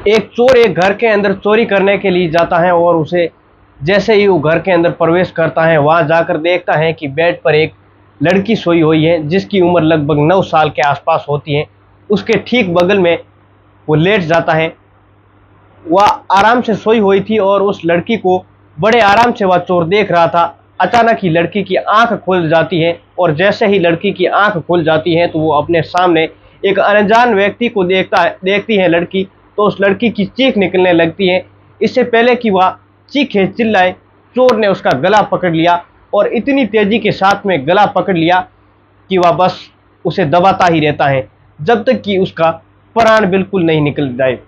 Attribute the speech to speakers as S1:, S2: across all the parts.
S1: एक चोर एक घर के अंदर चोरी करने के लिए जाता है और उसे जैसे ही वो घर के अंदर प्रवेश करता है, वहां जाकर देखता है कि बेड पर एक लड़की सोई हुई है जिसकी उम्र लगभग 9 साल के आसपास होती है। उसके ठीक बगल में वो लेट जाता है। वह आराम से सोई हुई थी और उस लड़की को बड़े आराम से वह चोर देख रहा था। अचानक ही लड़की की आंख खुल जाती है और जैसे ही लड़की की आंख खुल जाती है तो वो अपने सामने एक अनजान व्यक्ति को देखती है लड़की। तो उस लड़की की चीख निकलने लगती है। इससे पहले कि वह चीखे चिल्लाए, चोर ने उसका गला पकड़ लिया और इतनी तेजी के साथ में गला पकड़ लिया कि वह बस उसे दबाता ही रहता है जब तक कि उसका प्राण बिल्कुल नहीं निकल जाए।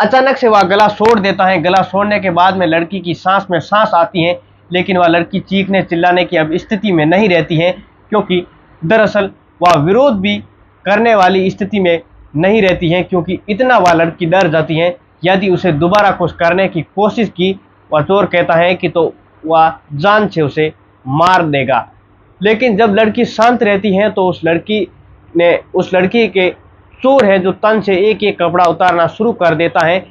S1: अचानक से वह गला छोड़ देता है। गला छोड़ने के बाद में लड़की की सांस में सांस आती है, लेकिन वह लड़की चीखने चिल्लाने की अब स्थिति में नहीं रहती है, क्योंकि दरअसल वह विरोध भी करने वाली स्थिति में नहीं रहती है, क्योंकि इतना वह लड़की डर जाती है। यदि उसे दोबारा कुछ करने की कोशिश की, वह चोर कहता है कि तो वह जान से उसे मार देगा। लेकिन जब लड़की शांत रहती है तो उस लड़की के चोर है जो तन से एक एक कपड़ा उतारना शुरू कर देता है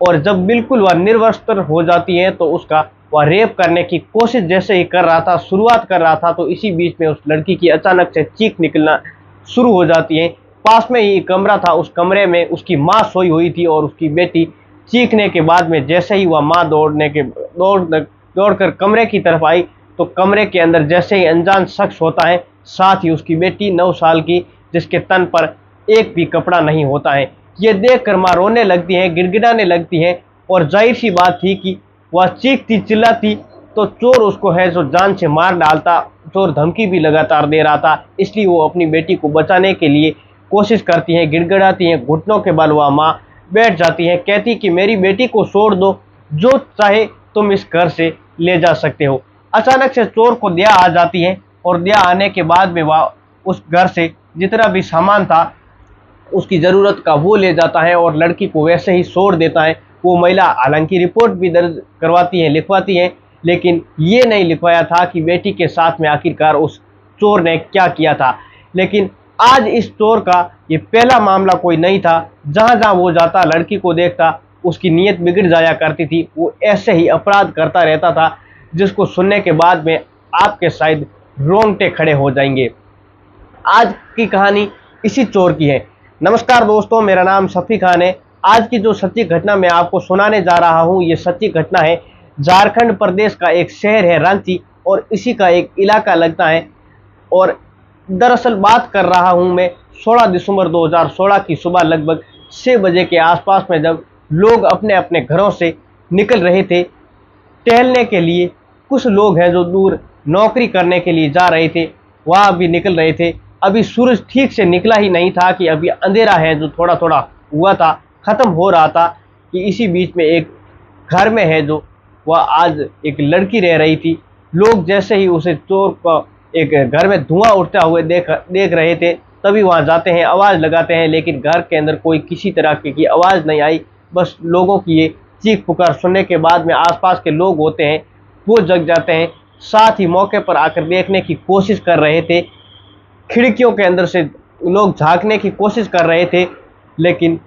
S1: और जब बिल्कुल वह निर्वस्त्र हो जाती है तो उसका वह रेप करने की कोशिश जैसे ही कर रहा था, शुरुआत कर रहा था, तो इसी बीच में उस लड़की की अचानक से चीख निकलना शुरू हो जाती है। पास में ही कमरा था, उस कमरे में उसकी माँ सोई हुई थी और उसकी बेटी चीखने के बाद में जैसे ही वह माँ दौड़कर कमरे की तरफ आई तो कमरे के अंदर जैसे ही अनजान शख्स होता है, साथ ही उसकी बेटी 9 साल की, जिसके तन पर एक भी कपड़ा नहीं होता है। ये देखकर माँ रोने लगती है, गिड़गिड़ाने लगती है और जाहिर सी बात थी कि वह चीखती चिल्लाती तो चोर उसको है जो जान से मार डालता। चोर धमकी भी लगातार दे रहा था, इसलिए वो अपनी बेटी को बचाने के लिए कोशिश करती है, गिड़गिड़ाती है। घुटनों के बल वह माँ बैठ जाती है, कहती कि मेरी बेटी को छोड़ दो, जो चाहे तुम इस घर से ले जा सकते हो। अचानक से चोर को दया आ जाती है और दया आने के बाद में वह उस घर से जितना भी सामान था उसकी ज़रूरत का वो ले जाता है और लड़की को वैसे ही छोड़ देता है। वो महिला हालांकि रिपोर्ट भी दर्ज करवाती है, लिखवाती है, लेकिन ये नहीं लिखवाया था कि बेटी के साथ में आखिरकार उस चोर ने क्या किया था। लेकिन आज इस चोर का ये पहला मामला कोई नहीं था। जहाँ जहाँ वो जाता लड़की को देखता उसकी नीयत बिगड़ जाया करती थी। वो ऐसे ही अपराध करता रहता था जिसको सुनने के बाद में आपके शायद रोंगटे खड़े हो जाएंगे। आज की कहानी इसी चोर की है। नमस्कार दोस्तों, मेरा नाम शफी खान है। आज की जो सच्ची घटना मैं आपको सुनाने जा रहा हूँ, ये सच्ची घटना है झारखंड प्रदेश का एक शहर है रांची और इसी का एक इलाका लगता है। और दरअसल बात कर रहा हूँ मैं 16 दिसंबर 2016 की सुबह लगभग 6 बजे के आसपास में, जब लोग अपने अपने घरों से निकल रहे थे टहलने के लिए। कुछ लोग हैं जो दूर नौकरी करने के लिए जा रहे थे, वह भी निकल रहे थे। अभी सूरज ठीक से निकला ही नहीं था कि अभी अंधेरा है जो थोड़ा थोड़ा हुआ था, ख़त्म हो रहा था, कि इसी बीच में एक घर में है जो वह आज एक लड़की रह रही थी। लोग जैसे ही उसे चोर का एक घर में धुआं उठता हुए देख रहे थे, तभी वहां जाते हैं, आवाज़ लगाते हैं, लेकिन घर के अंदर कोई किसी तरह की आवाज़ नहीं आई। बस लोगों की ये चीख पुकार सुनने के बाद में आसपास के लोग होते हैं वो जग जाते हैं। साथ ही मौके पर आकर देखने की कोशिश कर रहे थे, खिड़कियों के अंदर से लोग झांकने की कोशिश कर रहे थे, लेकिन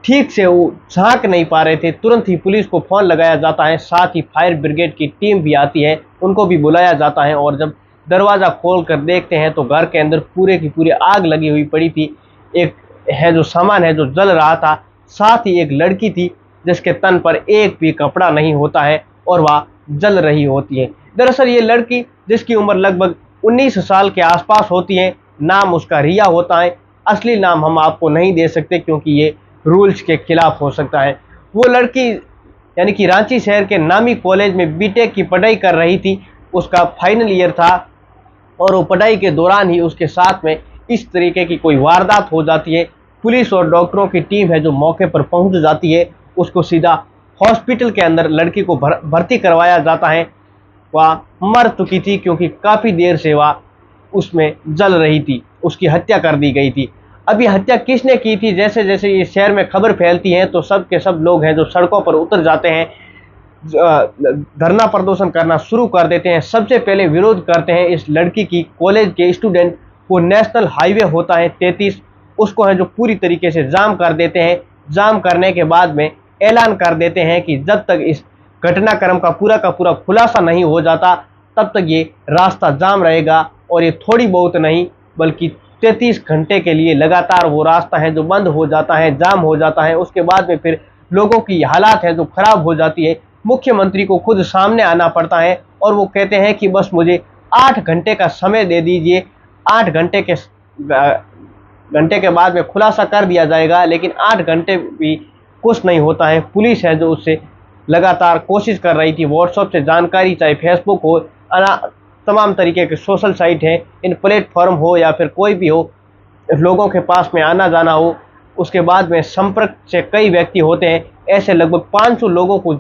S1: ठीक से वो झांक नहीं पा रहे थे। तुरंत ही पुलिस को फ़ोन लगाया जाता है, साथ ही फायर ब्रिगेड की टीम भी आती है, उनको भी बुलाया जाता है। और जब दरवाज़ा खोल कर देखते हैं तो घर के अंदर पूरे की पूरी आग लगी हुई पड़ी थी। एक है जो सामान है जो जल रहा था, साथ ही एक लड़की थी जिसके तन पर एक भी कपड़ा नहीं होता है और वह जल रही होती है। दरअसल ये लड़की, जिसकी उम्र लगभग 19 साल के आसपास होती है, नाम उसका रिया होता है। असली नाम हम आपको नहीं दे सकते क्योंकि ये रूल्स के खिलाफ हो सकता है। वो लड़की यानी कि रांची शहर के नामी कॉलेज में बीटेक की पढ़ाई कर रही थी। उसका फाइनल ईयर था और वो पढ़ाई के दौरान ही उसके साथ में इस तरीके की कोई वारदात हो जाती है। पुलिस और डॉक्टरों की टीम है जो मौके पर पहुंच जाती है। उसको सीधा हॉस्पिटल के अंदर लड़की को भर्ती करवाया जाता है। वह मर चुकी थी क्योंकि काफ़ी देर से वह उसमें जल रही थी, उसकी हत्या कर दी गई थी। अभी हत्या किसने की थी, जैसे जैसे ये शहर में खबर फैलती है तो सब के सब लोग हैं जो सड़कों पर उतर जाते हैं, धरना प्रदर्शन करना शुरू कर देते हैं। सबसे पहले विरोध करते हैं इस लड़की की कॉलेज के स्टूडेंट। वो नेशनल हाईवे होता है 33, उसको है जो पूरी तरीके से जाम कर देते हैं। जाम करने के बाद में ऐलान कर देते हैं कि जब तक इस घटनाक्रम का पूरा खुलासा नहीं हो जाता तब तक ये रास्ता जाम रहेगा। और ये थोड़ी बहुत नहीं बल्कि 33 घंटे के लिए लगातार वो रास्ता है जो बंद हो जाता है, जाम हो जाता है। उसके बाद में फिर लोगों की हालात है जो खराब हो जाती है। मुख्यमंत्री को खुद सामने आना पड़ता है और वो कहते हैं कि बस मुझे 8 घंटे का समय दे दीजिए, 8 घंटे के बाद में खुलासा कर दिया जाएगा। लेकिन 8 घंटे भी कुछ नहीं होता है। पुलिस है जो उससे लगातार कोशिश कर रही थी, व्हाट्सएप से जानकारी, चाहे फेसबुक हो, तमाम तरीके के सोशल साइट हैं, इन प्लेटफॉर्म हो या फिर कोई भी हो, लोगों के पास में आना जाना हो। उसके बाद में संपर्क से कई व्यक्ति होते हैं, ऐसे लगभग 500 लोगों को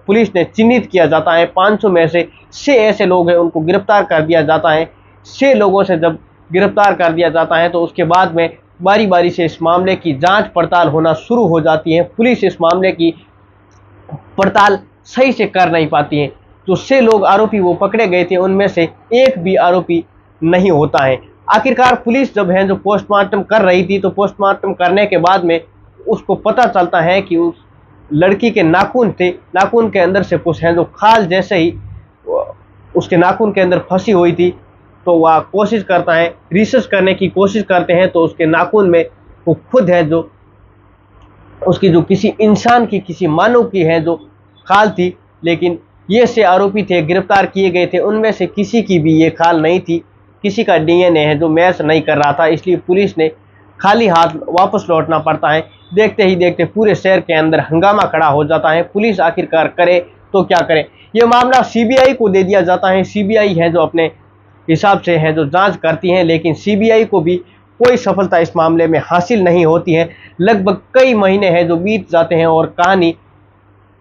S1: पुलिस ने चिन्हित किया जाता है। 500 में से 6 ऐसे लोग हैं उनको गिरफ्तार कर दिया जाता है। 6 लोगों से जब गिरफ्तार कर दिया जाता है तो उसके बाद में बारी बारी से इस मामले की जांच पड़ताल होना शुरू हो जाती है। पुलिस इस मामले की पड़ताल सही से कर नहीं पाती है। जो 6 लोग आरोपी वो पकड़े गए थे उनमें से एक भी आरोपी नहीं होता है। आखिरकार पुलिस जब है जो पोस्टमार्टम कर रही थी तो पोस्टमार्टम करने के बाद में उसको पता चलता है कि उस लड़की के नाखून थे, नाखून के अंदर से कुछ है जो खाल जैसे ही उसके नाखून के अंदर फंसी हुई थी। तो वह कोशिश करता है, रिसर्च करने की कोशिश करते हैं तो उसके नाखून में वो खुद है जो उसकी जो किसी इंसान की, किसी मानव की है जो खाल थी। लेकिन ये 6 आरोपी थे, गिरफ्तार किए गए थे, उनमें से किसी की भी ये खाल नहीं थी, किसी का डीएनए है जो मैच नहीं कर रहा था। इसलिए पुलिस ने खाली हाथ वापस लौटना पड़ता है। देखते ही देखते पूरे शहर के अंदर हंगामा खड़ा हो जाता है। पुलिस आखिरकार करे तो क्या करे, ये मामला सीबीआई को दे दिया जाता है। सीबीआई है जो अपने हिसाब से है जो जांच करती है, लेकिन सीबीआई को भी कोई सफलता इस मामले में हासिल नहीं होती है। लगभग कई महीने हैं जो बीत जाते हैं और कहानी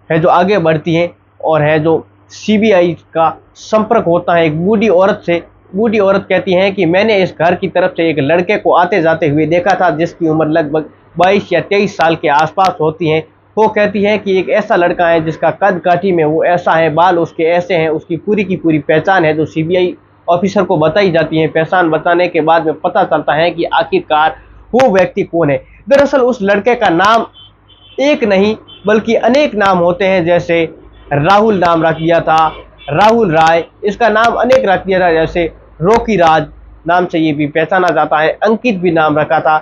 S1: है जो आगे बढ़ती है। और है जो सीबीआई का संपर्क होता है एक बूढ़ी औरत से। बूढ़ी औरत कहती है कि मैंने इस घर की तरफ से एक लड़के को आते जाते हुए देखा था जिसकी उम्र लगभग 22 या 23 साल के आसपास होती है। वो कहती है कि एक ऐसा लड़का है जिसका कद काठी में वो ऐसा है, बाल उसके ऐसे हैं। उसकी पूरी की पूरी पहचान है जो सीबीआई ऑफिसर को बताई जाती है। पहचान बताने के बाद में पता चलता है कि आखिरकार वो व्यक्ति कौन है। दरअसल उस लड़के का नाम एक नहीं बल्कि अनेक नाम होते हैं। जैसे राहुल नाम रख दिया था, राहुल राय, इसका नाम अनेक रख दिया था। जैसे रोकी राज नाम से ये भी पहचाना जाता है। अंकित भी नाम रखा था,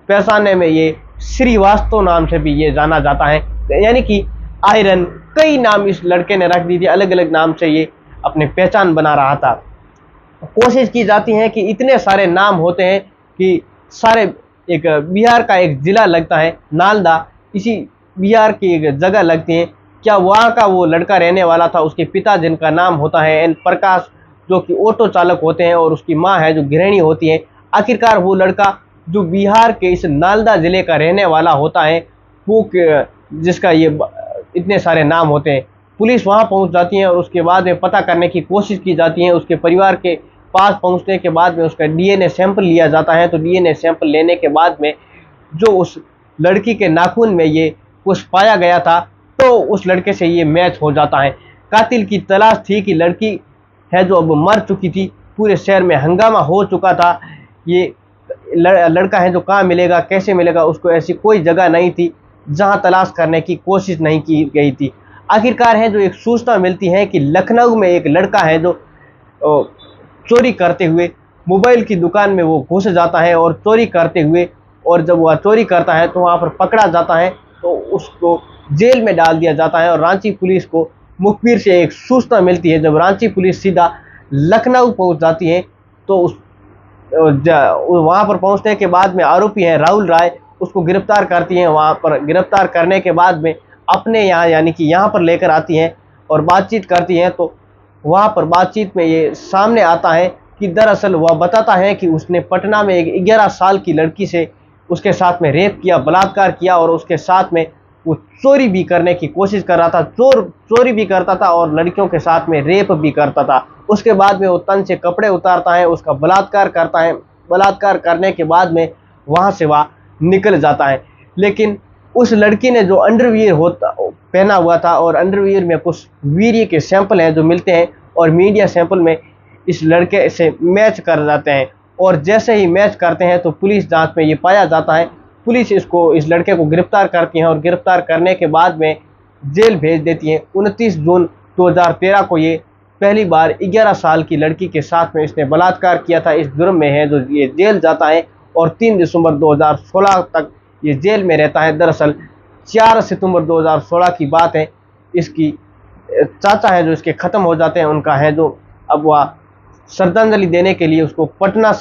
S1: पहचानने में ये श्रीवास्तव नाम से भी ये जाना जाता है। यानी कि आयरन, कई नाम इस लड़के ने रख दी थी, अलग अलग नाम से ये अपने पहचान बना रहा था। कोशिश की जाती है कि इतने सारे नाम होते हैं कि सारे, एक बिहार का एक जिला लगता है नालंदा, इसी बिहार की एक जगह लगती है। क्या वहाँ का वो लड़का रहने वाला था, उसके पिता जिनका नाम होता है एन प्रकाश, जो कि ऑटो चालक होते हैं, और उसकी माँ है जो गृहिणी होती है। आखिरकार वो लड़का जो बिहार के इस नालंदा जिले का रहने वाला होता है, वो जिसका ये इतने सारे नाम होते हैं। पुलिस वहाँ पहुँच जाती है और उसके बाद में पता करने की कोशिश की जाती है। उसके परिवार के पास पहुँचने के बाद में उसका डीएनए सैंपल लिया जाता है। तो डीएनए सैंपल लेने के बाद में जो उस लड़की के नाखून में ये कुछ पाया गया था तो उस लड़के से ये मैच हो जाता है। कातिल की तलाश थी कि लड़की है जो अब मर चुकी थी, पूरे शहर में हंगामा हो चुका था। ये लड़का है जो कहाँ मिलेगा, कैसे मिलेगा, उसको ऐसी कोई जगह नहीं थी जहां तलाश करने की कोशिश नहीं की गई थी। आखिरकार है जो एक सूचना मिलती है कि लखनऊ में एक लड़का है जो चोरी करते हुए मोबाइल की दुकान में वो घुस जाता है और चोरी करते हुए, और जब वह चोरी करता है तो वहाँ पर पकड़ा जाता है तो उसको जेल में डाल दिया जाता है। और रांची पुलिस को मुखबिर से एक सूचना मिलती है। जब रांची पुलिस सीधा लखनऊ पहुँच जाती है तो वहाँ पर पहुँचने के बाद में आरोपी है राहुल राय, उसको गिरफ्तार करती हैं। वहाँ पर गिरफ्तार करने के बाद में अपने यहाँ यानी कि यहाँ पर लेकर आती हैं और बातचीत करती हैं। तो वहाँ पर बातचीत में ये सामने आता है कि दरअसल वह बताता है कि उसने पटना में एक 11 साल की लड़की से उसके साथ में रेप किया, बलात्कार किया, और उसके साथ में वो चोरी भी करने की कोशिश कर रहा था। चोरी भी करता था और लड़कियों के साथ में रेप भी करता था। उसके बाद में वो तन से कपड़े उतारता है, उसका बलात्कार करता है। बलात्कार करने के बाद में वहाँ से वह निकल जाता है। लेकिन उस लड़की ने जो अंडरवियर पहना हुआ था और अंडरवियर में कुछ वीर्य के सैंपल हैं जो मिलते हैं और मीडिया सैंपल में इस लड़के से मैच कर जाते हैं। और जैसे ही मैच करते हैं तो पुलिस जांच में ये पाया जाता है पुलिस इस लड़के को गिरफ्तार करती है और गिरफ्तार करने के बाद में जेल भेज देती है। 29 जून 2013 को ये पहली बार 11 साल की लड़की के साथ में इसने बलात्कार किया था। इस जुर्म में है जो ये जेल जाता है और 3 दिसंबर 2016 तक ये जेल में रहता है। दरअसल 4 सितंबर 2016 की बात है। इसकी चाचा है जो इसके ख़त्म हो जाते हैं, उनका है जो अब वह श्रद्धांजलि देने के लिए उसको पटना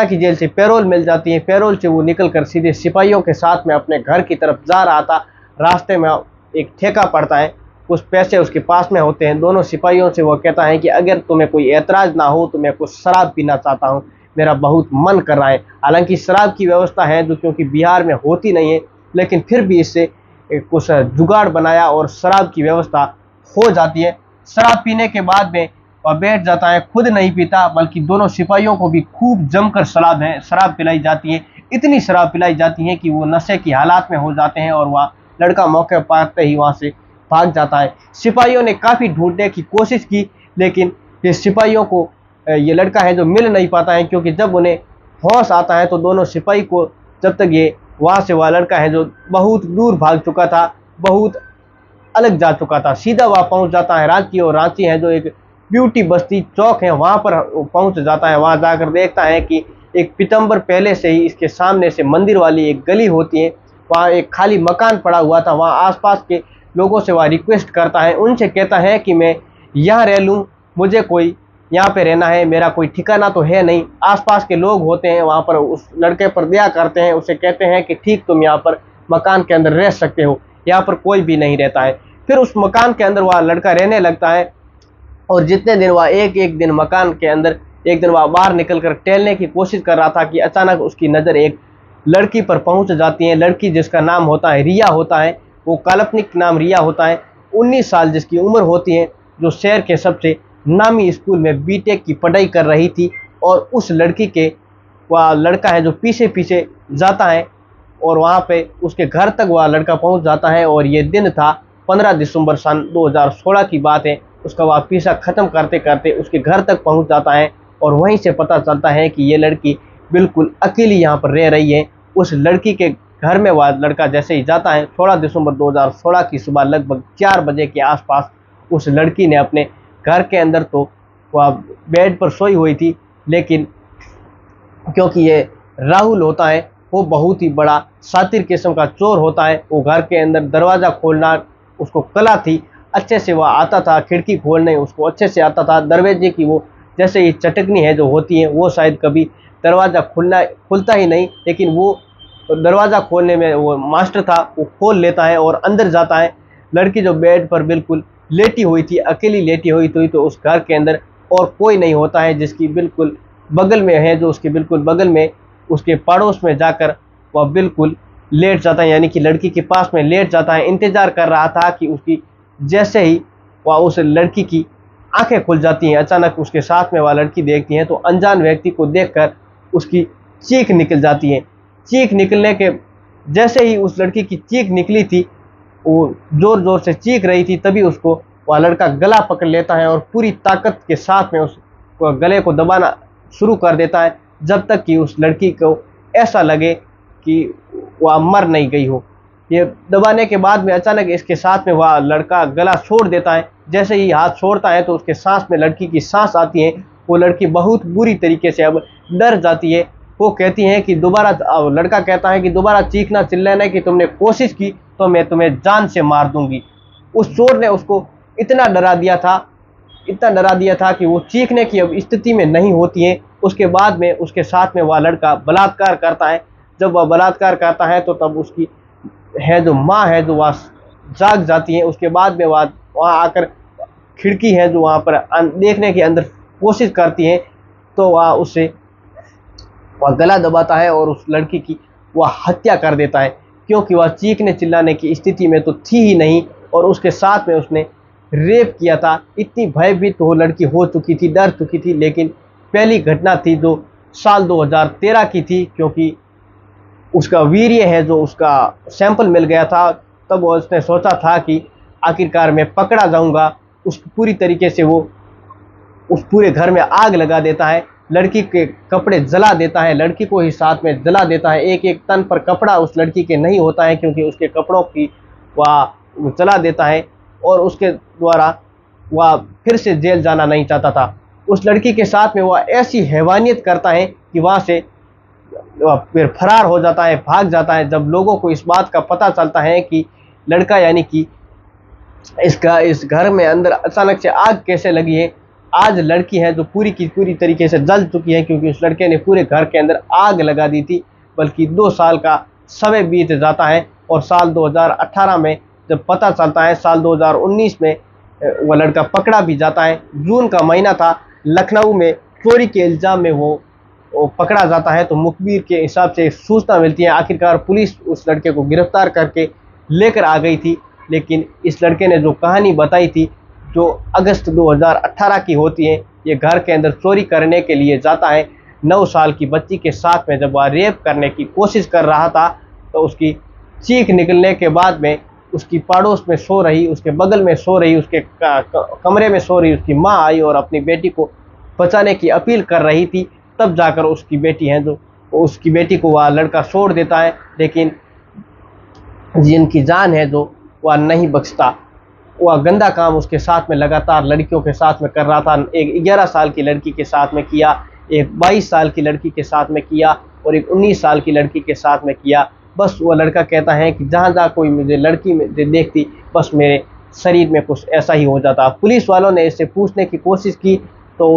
S1: की जेल से पैरोल मिल जाती है। पैरोल से वो निकलकर सीधे सिपाहियों के साथ में अपने घर की तरफ जा रहा था। रास्ते में एक ठेका पड़ता है, कुछ पैसे उसके पास में होते हैं। दोनों सिपाहियों से वो कहता है कि अगर तुम्हें कोई एतराज़ ना हो तो मैं कुछ शराब पीना चाहता हूँ, मेरा बहुत मन कर रहा है। हालांकि शराब की व्यवस्था है जो क्योंकि बिहार में होती नहीं है, लेकिन फिर भी इससे कुछ जुगाड़ बनाया और शराब की व्यवस्था हो जाती है। शराब पीने के बाद में वह बैठ जाता है। खुद नहीं पीता बल्कि दोनों सिपाहियों को भी खूब जमकर शराब पिलाई जाती है। इतनी शराब पिलाई जाती है कि वो नशे की हालात में हो जाते हैं और वह लड़का मौके पाते ही वहाँ से भाग जाता है। सिपाहियों ने काफ़ी ढूंढने की कोशिश की, लेकिन ये सिपाहियों को ये लड़का है जो मिल नहीं पाता है, क्योंकि जब उन्हें होश आता है तो दोनों सिपाही को जब तक ये वहाँ से वह लड़का है जो बहुत दूर भाग चुका था, बहुत अलग जा चुका था, सीधा वह पहुँच जाता है रांची। और रांची है जो एक ब्यूटी बस्ती चौक है, वहाँ पर पहुँच जाता है। वहाँ जाकर देखता है कि एक पीतम्बर पहले से ही इसके सामने से मंदिर वाली एक गली होती है, वहाँ एक खाली मकान पड़ा हुआ था। वहाँ आसपास के लोगों से वह रिक्वेस्ट करता है, उनसे कहता है कि मैं यहाँ रह लूँ, मुझे कोई यहाँ पे रहना है, मेरा कोई ठिकाना तो है नहीं। आसपास के लोग होते हैं वहाँ पर उस लड़के पर दया करते हैं, उसे कहते हैं कि ठीक तुम यहाँ पर मकान के अंदर रह सकते हो, यहाँ पर कोई भी नहीं रहता है। फिर उस मकान के अंदर वह लड़का रहने लगता है और जितने दिन वह एक दिन मकान के अंदर, एक दिन वह बाहर निकल कर टहलने की कोशिश कर रहा था कि अचानक उसकी नज़र एक लड़की पर पहुंच जाती है। लड़की जिसका नाम होता है रिया होता है, वो काल्पनिक नाम रिया होता है। 19 साल जिसकी उम्र होती है, जो शहर के सबसे नामी स्कूल में बीटेक की पढ़ाई कर रही थी। और उस लड़की के वह लड़का है जो पीछे पीछे जाता है और वहाँ पे उसके घर तक वह लड़का पहुँच जाता है। और ये दिन था 15 दिसंबर सन 2016 की बात है। उसका वह पीछा ख़त्म करते करते उसके घर तक पहुँच जाता है और वहीं से पता चलता है कि ये लड़की बिल्कुल अकेली यहाँ पर रह रही है। उस लड़की के घर में वह लड़का जैसे ही जाता है, 16 दिसंबर 2016 की सुबह लगभग 4 बजे के आसपास उस लड़की ने अपने घर के अंदर, तो वह बेड पर सोई हुई थी, लेकिन क्योंकि ये राहुल होता है वो बहुत ही बड़ा शातिर किस्म का चोर होता है, वो घर के अंदर दरवाज़ा खोलना उसको कला थी, अच्छे से वह आता था, खिड़की खोलने उसको अच्छे से आता था। दरवाजे की वो जैसे ही चटकनी है जो होती है वो शायद कभी दरवाज़ा खुलता ही नहीं, लेकिन वो दरवाज़ा खोलने में वो मास्टर था, वो खोल लेता है और अंदर जाता है। लड़की जो बेड पर बिल्कुल लेटी हुई थी, अकेली लेटी हुई थी, तो उस घर के अंदर और कोई नहीं होता है। जिसकी बिल्कुल बगल में है, जो उसके बिल्कुल बगल में उसके पड़ोस में जाकर वह बिल्कुल लेट जाता है, यानी कि लड़की के पास में लेट जाता है। इंतज़ार कर रहा था कि उसकी जैसे ही वह उस लड़की की आंखें खुल जाती हैं, अचानक उसके साथ में वह लड़की देखती है तो अनजान व्यक्ति को देखकर उसकी चीख निकल जाती है। चीख निकलने के जैसे ही उस लड़की की चीख निकली थी, वो ज़ोर ज़ोर से चीख रही थी, तभी उसको वह लड़का गला पकड़ लेता है और पूरी ताकत के साथ में उस गले को दबाना शुरू कर देता है, जब तक कि उस लड़की को ऐसा लगे कि वह मर नहीं गई हो। ये दबाने के बाद में अचानक इसके साथ में वह लड़का गला छोड़ देता है। जैसे ही हाथ छोड़ता है तो उसके सांस में लड़की की सांस आती है। वो लड़की बहुत बुरी तरीके से अब डर जाती है। वो कहती है कि दोबारा, लड़का कहता है कि दोबारा चीखना चिल्लाने की तुमने कोशिश की तो मैं तुम्हें जान से मार दूंगी। उस चोर ने उसको इतना डरा दिया था कि वो चीखने की अब स्थिति में नहीं होती है। उसके बाद में उसके साथ में वह लड़का बलात्कार करता है। जब वह बलात्कार करता है तो तब उसकी है जो माँ है जो वह जाग जाती है। उसके बाद में वह वहाँ आकर खिड़की है जो वहाँ पर देखने की अंदर कोशिश करती है, तो वह गला दबाता है और उस लड़की की वह हत्या कर देता है, क्योंकि वह चीखने चिल्लाने की स्थिति में तो थी ही नहीं और उसके साथ में उसने रेप किया था। इतनी भयभीत वो लड़की हो चुकी थी, डर चुकी थी। लेकिन पहली घटना थी जो साल 2013 की थी, क्योंकि उसका वीर्य है जो उसका सैंपल मिल गया था, तब उसने सोचा था कि आखिरकार मैं पकड़ा जाऊंगा। उस पूरी तरीके से वो उस पूरे घर में आग लगा देता है। लड़की के कपड़े जला देता है, लड़की को ही साथ में जला देता है। एक एक तन पर कपड़ा उस लड़की के नहीं होता है क्योंकि उसके कपड़ों की वह जला देता है और उसके द्वारा वह फिर से जेल जाना नहीं चाहता था। उस लड़की के साथ में वह ऐसी हैवानियत करता है कि वहाँ से वह फिर फरार हो जाता है, भाग जाता है। जब लोगों को इस बात का पता चलता है कि लड़का यानी कि इस घर में अंदर अचानक से आग कैसे लगी है, आज लड़की है जो पूरी की पूरी तरीके से जल चुकी है क्योंकि उस लड़के ने पूरे घर के अंदर आग लगा दी थी। बल्कि 2 साल का समय बीत जाता है और साल 2018 में जब पता चलता है, साल 2019 में वह लड़का पकड़ा भी जाता है। जून का महीना था, लखनऊ में चोरी के इल्ज़ाम में वो पकड़ा जाता है। तो मुखबिर के हिसाब से सूचना मिलती है, आखिरकार पुलिस उस लड़के को गिरफ्तार करके लेकर आ गई थी। लेकिन इस लड़के ने जो कहानी बताई थी, जो अगस्त 2018 की होती है, ये घर के अंदर चोरी करने के लिए जाता है 9 साल की बच्ची के साथ में। जब वह रेप करने की कोशिश कर रहा था तो उसकी चीख निकलने के बाद में उसकी पड़ोस में सो रही, उसके बगल में सो रही, उसके कमरे में सो रही उसकी माँ आई और अपनी बेटी को बचाने की अपील कर रही थी। तब जाकर उसकी बेटी है जो उसकी बेटी को वह लड़का छोड़ देता है। लेकिन जिनकी जान है जो वह नहीं बख्शता। वह गंदा काम उसके साथ में लगातार लड़कियों के साथ में कर रहा था। एक 11 साल की लड़की के साथ में किया, एक 22 साल की लड़की के साथ में किया और एक 19 साल की लड़की के साथ में किया। बस वह लड़का कहता है कि जहाँ जहाँ कोई मुझे लड़की में देखती, बस मेरे शरीर में कुछ ऐसा ही हो जाता। पुलिस वालों ने इससे पूछने की कोशिश की तो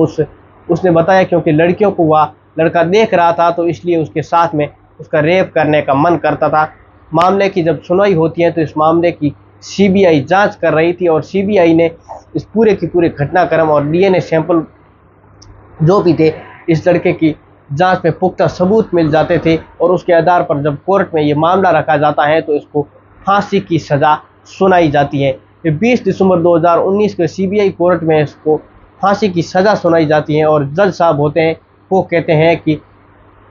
S1: उसने बताया क्योंकि लड़कियों को वह लड़का देख रहा था तो इसलिए उसके साथ में उसका रेप करने का मन करता था। मामले की जब सुनवाई होती है तो इस मामले की सीबीआई जांच कर रही थी और सीबीआई ने इस पूरे की पूरे घटनाक्रम और डीएनए सैंपल जो भी थे, इस लड़के की जांच में पुख्ता सबूत मिल जाते थे और उसके आधार पर जब कोर्ट में ये मामला रखा जाता है तो इसको फांसी की सज़ा सुनाई जाती है। 20 दिसंबर 2019 को सीबीआई कोर्ट में इसको फांसी की सज़ा सुनाई जाती है और जज साहब होते हैं वो कहते हैं कि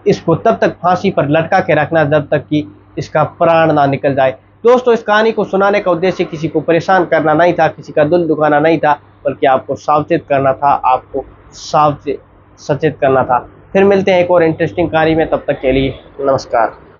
S1: इसको तब तक फांसी पर लटका के रखना जब तक कि इसका प्राण ना निकल जाए। दोस्तों, इस कहानी को सुनाने का उद्देश्य किसी को परेशान करना नहीं था, किसी का दिल दुखाना नहीं था, बल्कि आपको सावचेत करना था, आपको सचेत करना था। फिर मिलते हैं एक और इंटरेस्टिंग कहानी में, तब तक के लिए नमस्कार।